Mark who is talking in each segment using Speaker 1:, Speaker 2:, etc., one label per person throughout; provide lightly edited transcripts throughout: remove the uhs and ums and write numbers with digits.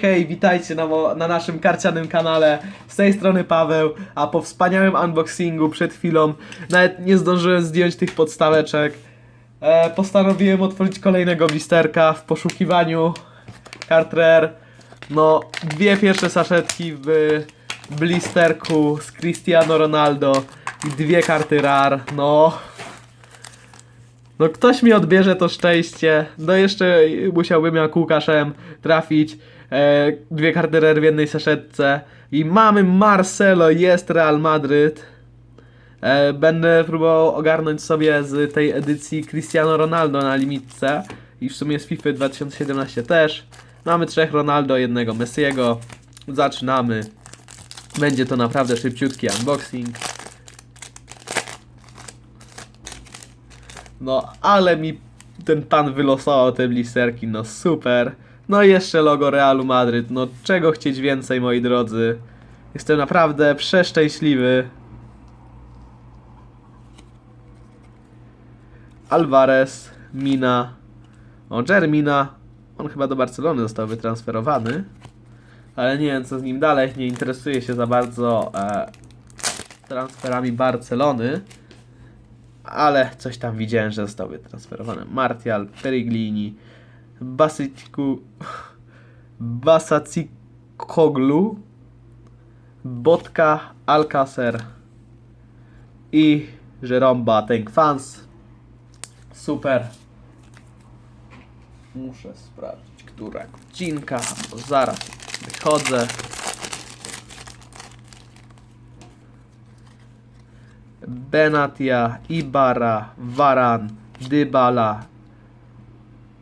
Speaker 1: Hej, witajcie na naszym karcianym kanale. Z tej strony Paweł, a po wspaniałym unboxingu przed chwilą nawet nie zdążyłem zdjąć tych podstaweczek. Postanowiłem otworzyć kolejnego blisterka w poszukiwaniu kart rare. No, dwie pierwsze saszetki w blisterku z Cristiano Ronaldo i dwie karty rare. No, ktoś mi odbierze to szczęście. No jeszcze musiałbym jak Łukaszem trafić dwie karty rare w jednej saszetce. I mamy Marcelo, jest Real Madryt. Będę próbował ogarnąć sobie z tej edycji Cristiano Ronaldo na limitce. I w sumie z FIFA 2017 też. Mamy trzech Ronaldo, jednego Messiego. Zaczynamy. Będzie to naprawdę szybciutki unboxing. No, ale mi ten pan wylosował te blisterki, no super. No i jeszcze logo Realu Madryt, no czego chcieć więcej, moi drodzy. Jestem naprawdę przeszczęśliwy. Alvarez, Mina, Jermina. On chyba do Barcelony został wytransferowany. Ale nie wiem co z nim dalej, nie interesuję się za bardzo transferami Barcelony. Ale coś tam widziałem, że został wytransferowany. Martial, Periglini, Basacikoglu, Botka, Alcacer i Jerome Boateng. Fans. Super. Muszę sprawdzić, która godzinka, bo zaraz wychodzę. Benatia, Ibarra, Varane, Dybala,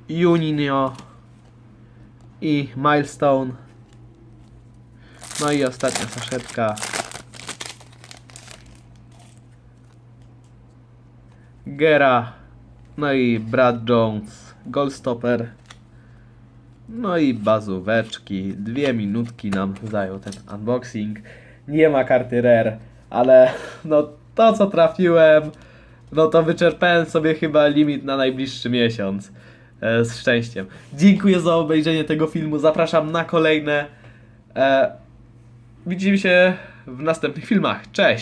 Speaker 1: Juninho i Milestone. No i ostatnia saszetka. Gera, no i Brad Jones, Goalstopper. No i bazóweczki. 2 minutki nam zajął ten unboxing. Nie ma karty rare, ale no to co trafiłem, no to wyczerpałem sobie chyba limit na najbliższy miesiąc. Z szczęściem. Dziękuję za obejrzenie tego filmu. Zapraszam na kolejne. Widzimy się w następnych filmach. Cześć!